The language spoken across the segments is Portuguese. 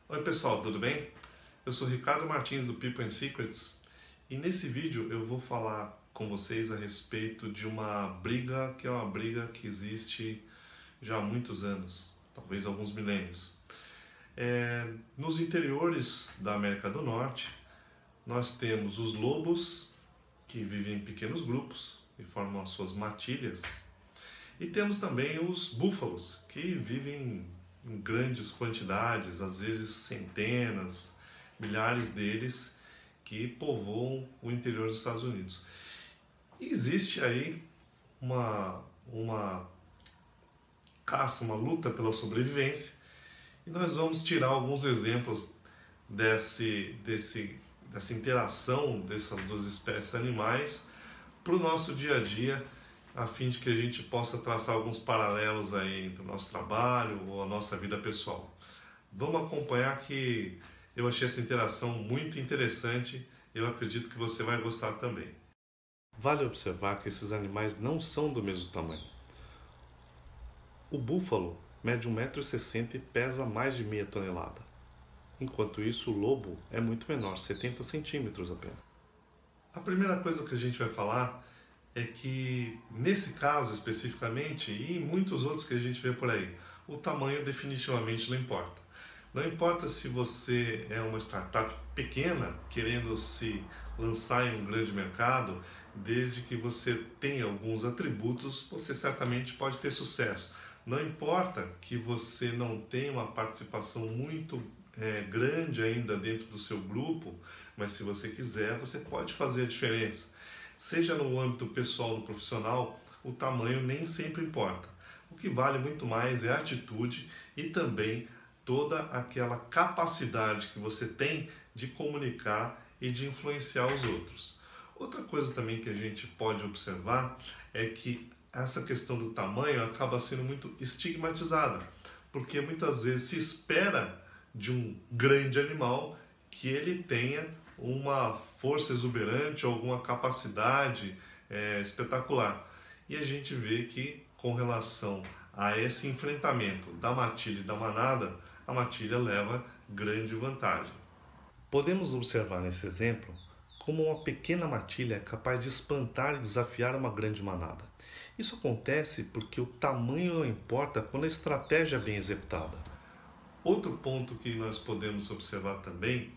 Oi pessoal, tudo bem? Eu sou Ricardo Martins do People and Secrets e nesse vídeo eu vou falar com vocês a respeito de uma briga que é uma briga que existe já há muitos anos, talvez alguns milênios. Nos interiores da América do Norte, nós temos os lobos que vivem em pequenos grupos e formam as suas matilhas, e temos também os búfalos que vivem em grandes quantidades, às vezes centenas, milhares deles que povoam o interior dos Estados Unidos. E existe aí uma caça, uma luta pela sobrevivência, e nós vamos tirar alguns exemplos dessa interação dessas duas espécies animais para o nosso dia a dia, a fim de que a gente possa traçar alguns paralelos aí entre o nosso trabalho ou a nossa vida pessoal. Vamos acompanhar que eu achei essa interação muito interessante, eu acredito que você vai gostar também. Vale observar que esses animais não são do mesmo tamanho. O búfalo mede 1,60 m e pesa mais de meia tonelada. Enquanto isso, o lobo é muito menor, 70 centímetros apenas. A primeira coisa que a gente vai falar é que, nesse caso especificamente, e em muitos outros que a gente vê por aí, o tamanho definitivamente não importa. Não importa se você é uma startup pequena, querendo se lançar em um grande mercado, desde que você tenha alguns atributos, você certamente pode ter sucesso. Não importa que você não tenha uma participação muito grande ainda dentro do seu grupo, mas se você quiser, você pode fazer a diferença. Seja no âmbito pessoal ou profissional, o tamanho nem sempre importa. O que vale muito mais é a atitude e também toda aquela capacidade que você tem de comunicar e de influenciar os outros. Outra coisa também que a gente pode observar é que essa questão do tamanho acaba sendo muito estigmatizada, porque muitas vezes se espera de um grande animal que ele tenha uma força exuberante, alguma capacidade espetacular. E a gente vê que, com relação a esse enfrentamento da matilha e da manada, a matilha leva grande vantagem. Podemos observar nesse exemplo como uma pequena matilha é capaz de espantar e desafiar uma grande manada. Isso acontece porque o tamanho não importa quando a estratégia é bem executada. Outro ponto que nós podemos observar também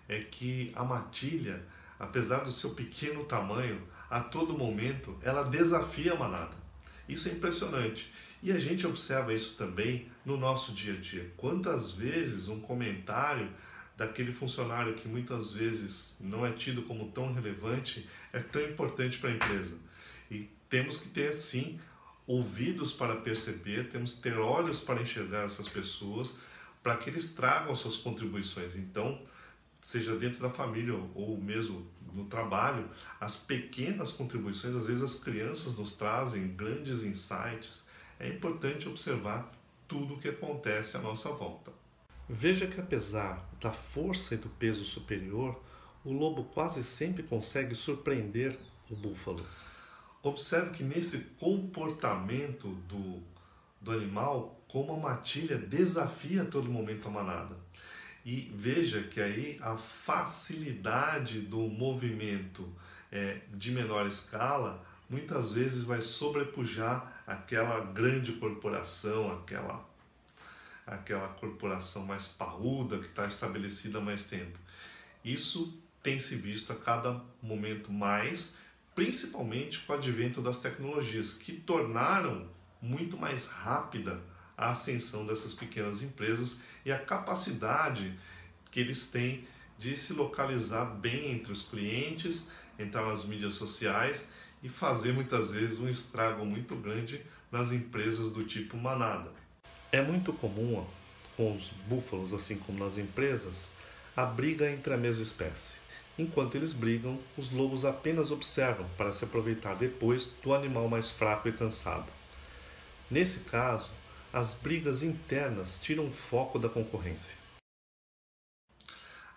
é que a matilha, apesar do seu pequeno tamanho, a todo momento ela desafia a manada. Isso é impressionante. E a gente observa isso também no nosso dia a dia. Quantas vezes um comentário daquele funcionário que muitas vezes não é tido como tão relevante é tão importante para a empresa. E temos que ter, sim, ouvidos para perceber, temos que ter olhos para enxergar essas pessoas, para que eles tragam suas contribuições. Então, seja dentro da família ou mesmo no trabalho, as pequenas contribuições, às vezes as crianças nos trazem grandes insights. É importante observar tudo o que acontece à nossa volta. Veja que, apesar da força e do peso superior, o lobo quase sempre consegue surpreender o búfalo. Observe que nesse comportamento do animal, como a matilha desafia a todo momento a manada. E veja que aí a facilidade do movimento de menor escala muitas vezes vai sobrepujar aquela grande corporação, aquela corporação mais parruda que está estabelecida há mais tempo. Isso tem se visto a cada momento mais, principalmente com o advento das tecnologias, que tornaram muito mais rápida a ascensão dessas pequenas empresas e a capacidade que eles têm de se localizar bem entre os clientes, entrar nas mídias sociais e fazer muitas vezes um estrago muito grande nas empresas do tipo manada. É muito comum com os búfalos, assim como nas empresas, a briga entre a mesma espécie. Enquanto eles brigam, os lobos apenas observam para se aproveitar depois do animal mais fraco e cansado. Nesse caso, as brigas internas tiram o foco da concorrência.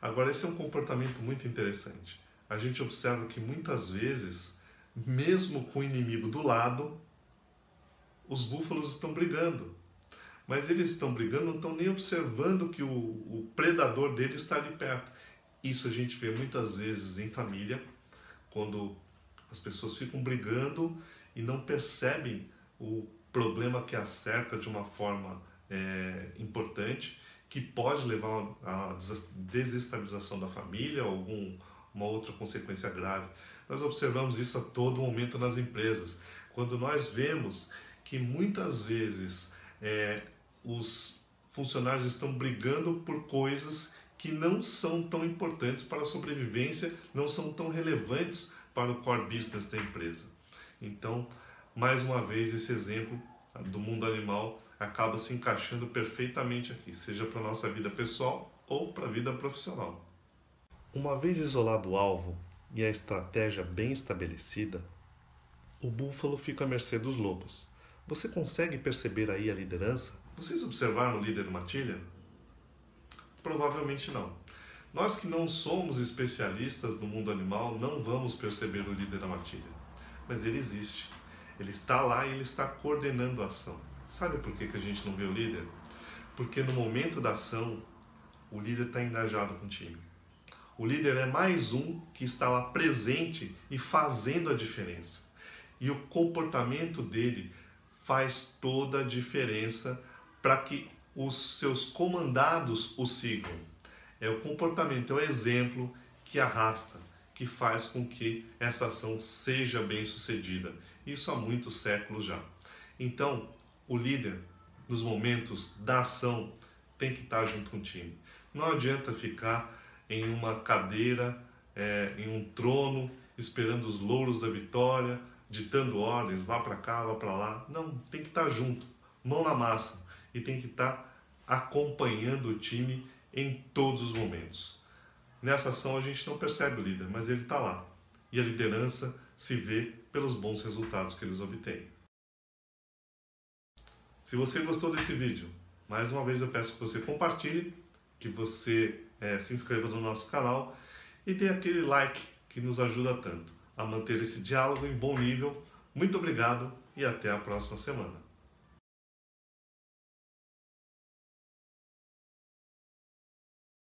Agora, esse é um comportamento muito interessante. A gente observa que muitas vezes, mesmo com o inimigo do lado, os búfalos estão brigando. mas eles estão brigando, não estão nem observando que o predador dele está ali perto. Isso a gente vê muitas vezes em família, quando as pessoas ficam brigando e não percebem o problema que acerta de uma forma importante, que pode levar à desestabilização da família ou uma outra consequência grave. Nós observamos isso a todo momento nas empresas, quando nós vemos que muitas vezes os funcionários estão brigando por coisas que não são tão importantes para a sobrevivência, não são tão relevantes para o core business da empresa. Então, mais uma vez, esse exemplo do mundo animal acaba se encaixando perfeitamente aqui, seja para a nossa vida pessoal ou para a vida profissional. Uma vez isolado o alvo e a estratégia bem estabelecida, o búfalo fica à mercê dos lobos. Você consegue perceber aí a liderança? Vocês observaram o líder de matilha? Provavelmente não. Nós que não somos especialistas no mundo animal não vamos perceber o líder da matilha, mas ele existe. Ele está lá e ele está coordenando a ação. Sabe por que a gente não vê o líder? Porque no momento da ação, o líder está engajado com o time. O líder é mais um que está lá presente e fazendo a diferença. E o comportamento dele faz toda a diferença para que os seus comandados o sigam. É o comportamento, é o exemplo que arrasta, que faz com que essa ação seja bem sucedida. Isso há muitos séculos já. Então, o líder, nos momentos da ação, tem que estar junto com o time. Não adianta ficar em uma cadeira, em um trono, esperando os louros da vitória, ditando ordens, vá para cá, vá para lá. Não, tem que estar junto, mão na massa, e tem que estar acompanhando o time em todos os momentos. Nessa ação a gente não percebe o líder, mas ele está lá. E a liderança se vê pelos bons resultados que eles obtêm. Se você gostou desse vídeo, mais uma vez eu peço que você compartilhe, que você se inscreva no nosso canal e dê aquele like que nos ajuda tanto a manter esse diálogo em bom nível. Muito obrigado e até a próxima semana.